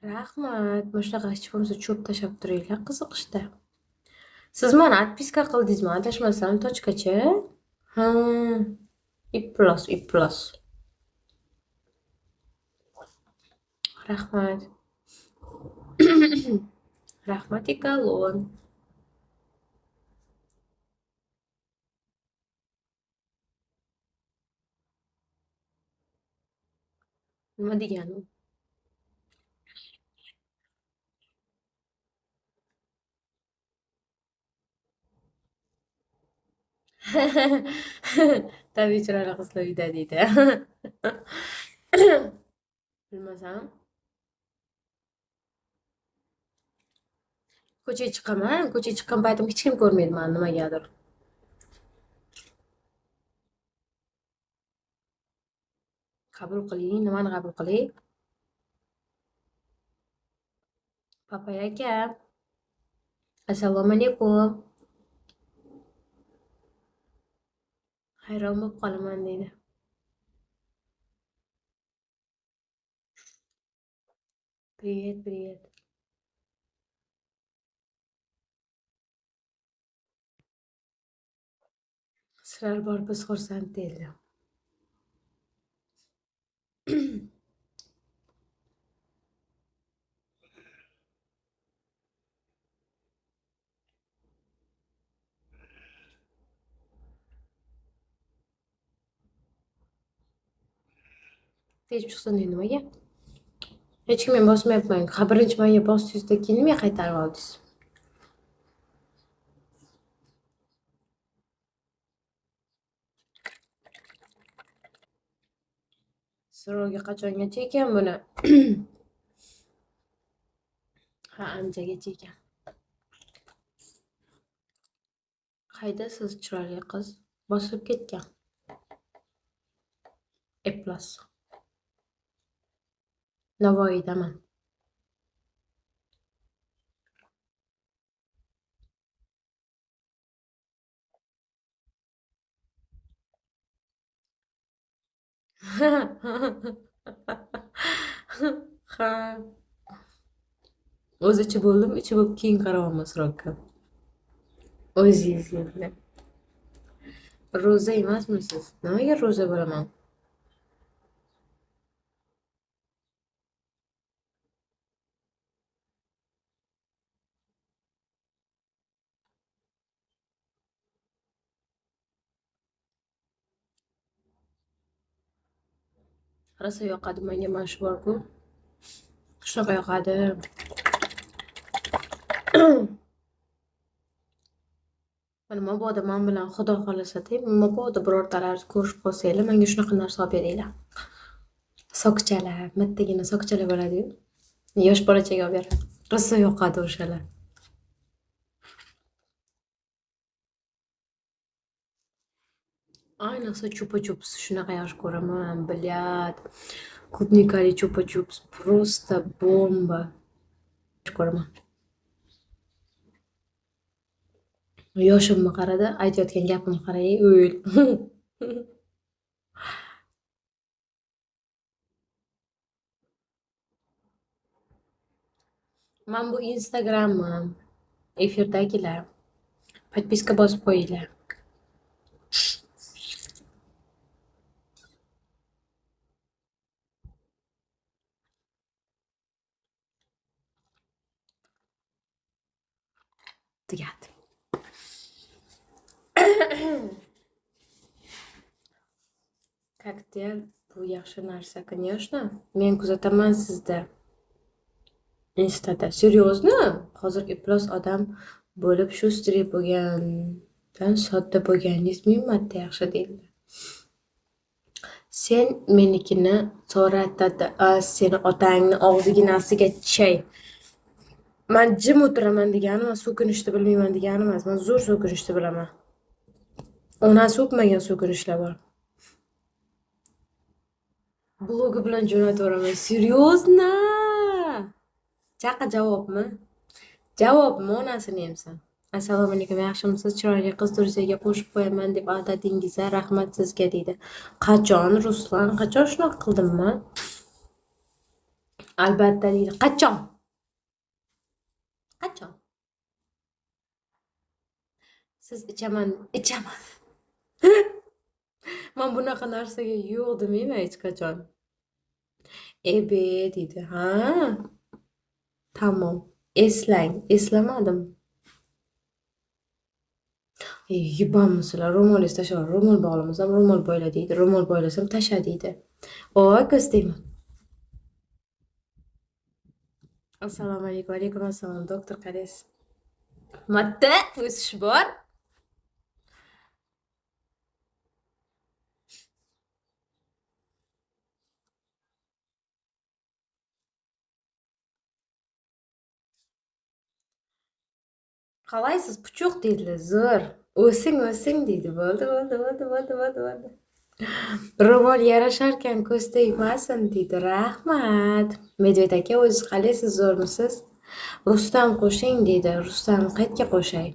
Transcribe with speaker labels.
Speaker 1: Rahmat. Mana shunaqa hech bo'lmasa cho'p tashlab turinglar qiziqishda. Siz mani отписка qildingizmi? Adashmasam tochkacha. Ha, iplos, iplos. Rahmat. Rahmat egalon. Nima degani u? Tabiiy chiroyli qizlar uyda deydi. Bilmasam. Ko'chaga chiqaman. Ko'chaga chiqqan paytim hech kim ko'rmaydi mani nimagadir. Qabul qiling. Nimani qabul qiling? Papay aka. Assalomu alaykum. Hayron bo'lib qolaman deydi. Привет, привет. Sizlar bor biz xursand deydi. Tez chiqsin deydi nimaga? Hech kim men bosmayapman. Ha, birinchi mayga bosdingiz-da keyin nimaga qaytarib oldingiz? So'rovga qachongacha ekan buni? Ha, anchagacha ekan. Qaydasiz chiroyli qiz? Bosib ketgan. Eplos. Navoiydaman. Ha. O'zi ichi bo'ldim, ichi bo'lib keyin qarayapman so'roqqa. O'zingiz bilan. Ro'za emasmisiz? Nimaga ro'za bo'laman? Rosa yoqadi menga mana shu bor-ku. Shunaqa yoqadi. Mana mabodo men bilan xudo xohlasa-da, mabodo birortalar ko'rishib qolsanglar, menga shunaqa narsa olib beringlar. Sokchalar, bittagina sokchalar bo'ladi-yu. Yosh bolachaga olib beradi. Rosa yoqadi o'shalar. Ayniqsa chupa-chups shunaqa yaxshi ko'raman, bilyard, клубникali chupa-chups просто bomba. Yaxshi ko'raman. Yoshimni qarada, aytayotgan gapimni qarang, o'l. Men bu Instagram'im. Efirdagilar. Подписка bosib qo'yinglar. Tugadi. Koktel bu yaxshi narsa, конечно. Men kuzataman sizda. Instada. Серьезно? Hozir iflos odam bo'lib shustri bo'lgandan sodda bo'lganingiz ming marta yaxshi deydi. Sen menikini so'ratadi, seni otangni og'ziginasiga chay. Men jim o'tiraman deganim, so'kinishni bilmayman deganim emas. Men zo'r so'kinishni bilaman. Ona so'kmagan so'kinishlar bor. Blogi bilan jo'nataveraman. Серьезно? Chaqa javobmi? Javobmi onasini emsan? Assalomu alaykum, yaxshimisiz? Chiroyli qiz Tursiyaga qo'shib qo'yaman deb aldadingiz, rahmat sizga deydi. Qachon Ruslan? Qachon shunaqa qildimmi? Albatta deydi. Qachon? Qachon? Siz ichaman. Men bunaqa narsaga yo'q demayman hech qachon. Ebe deydi. Ha, tamom. Eslang. Eslamadim. Yubormasizlar. Ro'molingizni tashlab ro'mol bog'lamasam ro'mol bo'yla deydi. Ro'mol bo'ylasam tasha deydi. Voy ko'z tegma. Assalomu alaykum. Alaykum assalom. Doktor qaraysiz. Marta o'sish bor. Qalaysiz? Puchuq deydilar. Zo'r. O'sing deydi. Bo'ldi. Ro'mol yarasharkan ko'z tegmasin deydi. Rahmat. Medved aka, o'zingiz qalaysiz? Zo'rmisiz? Rustam qo'shing deydi. Rustamni qayerga qo'shay?